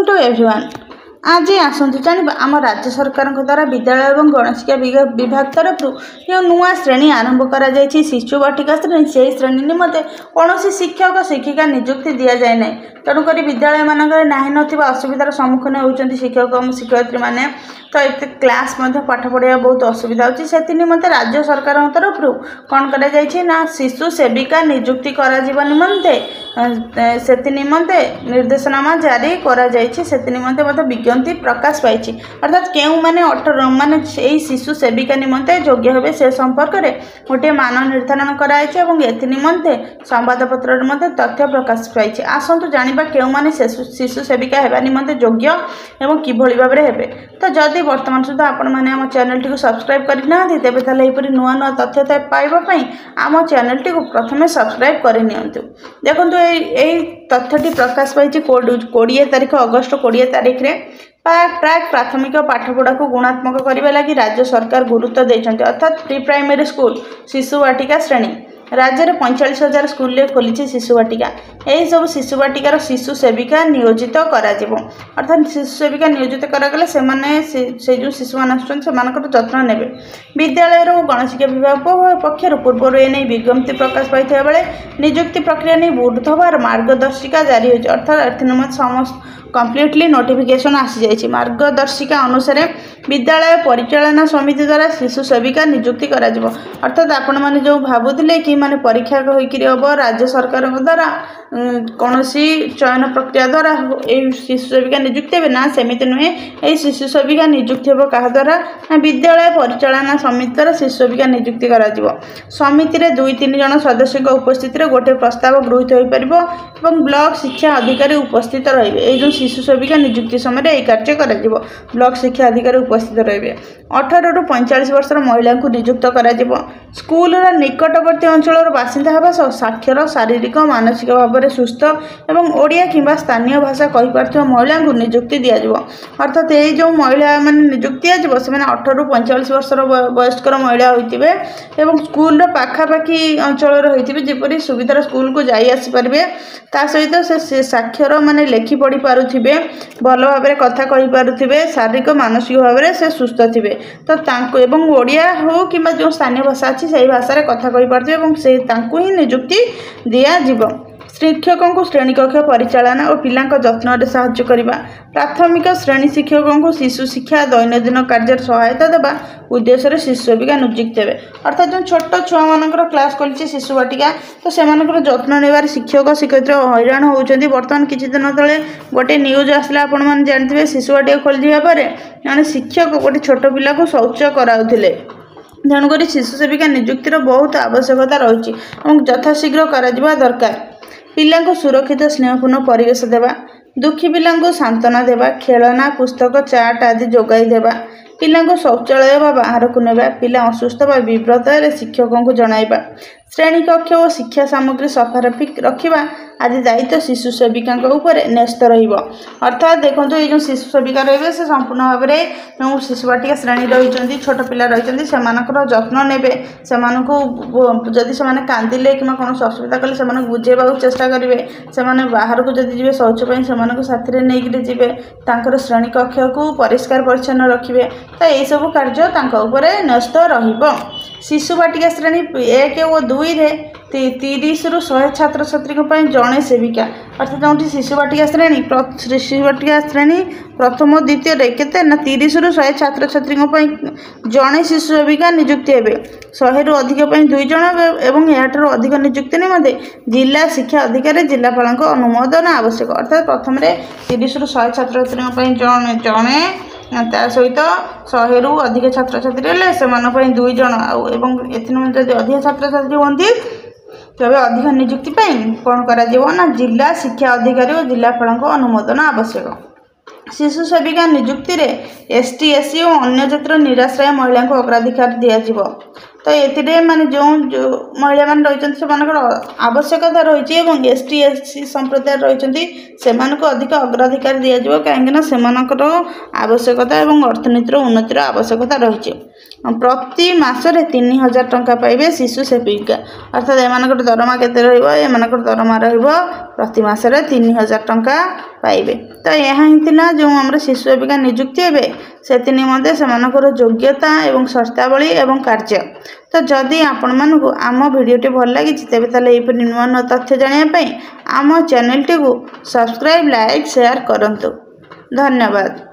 Welcome to everyone. आज आसतु जाना आम राज्य सरकार द्वारा विद्यालय और गणशिक्षा विभाग तरफ जो नुआ श्रेणी आरंभ कर शिशु वाटिका श्रेणी से श्रेणी निमंते कौन शिक्षक शिक्षिका नियुक्ति दि जाए ना। तेणुक विद्यालय मानक ना असुविधार सम्मुखीन होती शिक्षक और शिक्षयित्री मैंने तो ये क्लास पाठ पढ़ा बहुत असुविधा होती से निमंते राज्य सरकार तरफ कौन कर शिशु सेविका नियुक्ति कर निमंते से निमंते निर्देशनामा जारी कर निमंते विज्ञप्ति प्रकाश पाई अर्थात क्यों माने 18 माने शिशु सेविका निमंते योग्य हे से संपर्क में गोटे मान निर्धारण कर निमंते संवादपत्र में तथ्य प्रकाश पाई। आसतु जाना क्यों माने शिशु सेविका होगा निमंते योग्य एवं किभली भाव में हेबे। तो जदि वर्तमान सुधा आपण मैंने आम चैनल टी सब्सक्राइब करना तेज तापर नुआ नुआ तथ्य पाइबापी आम चैनल टी प्रथम सब्सक्राइब करनी। देखो यही तथ्यटी प्रकाश पाई 20 तारीख अगस्त 20 तारीख में प्राक प्राथमिक पाठपढ़ा को गुणात्मक करने लगी राज्य सरकार गुरुत्व देते अर्थात प्री प्राइमरी स्कूल शिशु वाटिका श्रेणी राज्य में 45,000 स्कूल खोली शिशु वाटिका यही सब शिशु वाटिकार शिशु सेविका नियोजित अर्थात शिशु सेविका नियोजित करागले से जो शिशु मान जत्न ने विद्यालय और गणशिक्षा विभाग पक्षर पूर्व एने विज्ञप्ति प्रकाश पाई बेले नियुक्ति प्रक्रिया नहीं बुधवार मार्गदर्शिका जारी होती अर्थात समस्त कम्प्लीटली नोटिफिकेशन आसी जाइए। मार्गदर्शिका अनुसार विद्यालय परिचालना समिति द्वारा शिशु सेविका नियुक्ति करा अर्थात आपण मैंने जो भावुले कि माने परीक्षा हम राज्य सरकार द्वारा कौन चयन प्रक्रिया द्वारा ये शिशु सेविका नियुक्ति हे ना सेमती नुहे। ये शिशु सेविका नियुक्ति हे क्या द्वारा विद्यालय परिचालना समिति द्वारा शिशु सेविका नियुक्ति करा समिति में 2-3 जन सदस्य उपस्थित गोटे प्रस्ताव गृहीत हो पार ब्लॉक शिक्षा अधिकारी उपस्थित रही शिशु सेविका नियुक्ति समय यह कार्य कर ब्लॉक शिक्षा अधिकारी उपस्थित रहे 18 ରୁ 45 वर्षर महिला को नियुक्त कर स्कूल निकटवर्ती अंचल बासिंदा होगा साक्षर शारीरिक मानसिक भाव में सुस्थ एवं ओडिया किंबा स्थानीय भाषा कहीपर महिला को नियुक्ति दि अर्थात ये जो महिला मैंने नियुक्ति दिया से 18 ରୁ 45 वर्षर वयस्कर महिला होते एवं स्कूल पाखापाखी अंचल होती जपरी सुविधार स्कूल को जाई आसी पारे ता सहित से साक्षर माने लेखि पढ़ी पारुथिबे भल भाव में कथा कही पारुथिबे शारीरिक मानसिक भाव में से सुस्थ थिबे तो तांको एवं ओडिया हो कि जो स्थानीय भाषा अच्छी से भाषा कथा कही पारुथिबे एवं से तांको ही नियुक्ति दिया जिवो। शिक्षकों को श्रेणी कक्ष परिचालना और पिला जत्न में साहाय्य करने प्राथमिक श्रेणी शिक्षकों को शिशु शिक्षा दैनंदिन कार्य सहायता देवा उद्देश्य शिशु सेविका नियुक्त हे अर्थात जो छोट छुआ मान क्लास खोली शिशु वाटिका तो से जत्न नेबार शिक्षक शिक्षयित्री हैरान होती। बर्तमान किसी दिन तले गोटे न्यूज आसला आपण मैंने जानते शिशु वाटिका खोली पर जड़े शिक्षक गोटे छोट पिला को शौच कराउथिले तेणुक शिशु सेविका नियुक्तिर बहुत आवश्यकता रही यथाशीघ्र करा दरकार। पिला को सुरक्षित स्नेहपूर्ण परिवेश देवा दुखी पिला को सांत्वना देवा खेलना पुस्तक चाट आदि जोगाई देवा पिला को शौचालय बाहर को नेबा पिला असुस्थ विव्रत शिक्षकों को जणाइबा श्रेणी कक्ष और शिक्षा सामग्री सफा रखा आदि दायित्व शिशु सेविका न्यस्त अर्थात देखो ये जो शिशु सेविका रही से संपूर्ण भाव में जो शिशु वाटिका श्रेणी रही छोट पिला रही से जत्न ने जदि से कांदिले कि कौन असुविधा कले से बुझेबा चेष्टा करेंगे से बाहर को जब जी शौचपाई से साथी नहीं जी श्रेणी कक्ष को परिष्कार परिच्छन्न रखिए तो यही सब कार्य न्यस्त रहिबो। शिशु वाटिका श्रेणी 1 और 2 रे 30 ରୁ 100 छात्र छात्री जड़े सेविका अर्थात जो शिशु वाटिका श्रेणी प्रथम द्वितीय केते ना 30 ରୁ 100 छात्र छात्री जड़े शिशु सेविका नियुक्ति हे 100 ରୁ अधिक 2 जन एवं याठार अधिक नियुक्ति निमंते जिला शिक्षा अधिकारी जिलापाल अनुमोदन आवश्यक अर्थात प्रथम 30 ରୁ 100 छात्र छात्री जड़े ता सहित 100 ରୁ अधिक छात्र छात्री से 2 जन जब अधिक छात्र छात्री हमें तेज अधिक नियुक्ति कौन करा जिला शिक्षा अधिकारी और जिलापाल अनुमोदन आवश्यक। शिशु सेविका नियुक्ति रे ST SC और अन्य क्षेत्र निराश्रय महिला को अग्राधिकार दिया तो ये माने जो महिला मान रही से आवश्यकता रही और एसटी एससी संप्रदाय रही से अधिक अग्राधिकार दिज्व कहीं से आवश्यकता और अर्थनीतिर उन्नतिर आवश्यकता रही प्रति मासरे 3000 टंका पाइबे शिशु सेविका अर्थात एम दरमा केते दरमा प्रति मासरे 3000 टंका पाइबे। तो यह ही जो आम शिशु सेविका नियुक्ति हे से निमंते से योग्यता एवं शर्तावली एवं कार्य। तो जदि आपण मानक आम भिडियोटी भल लगी तेज ताले नुआ नुआ तथ्य जानापी आम channel T subscribe like share करंतु। धन्यवाद।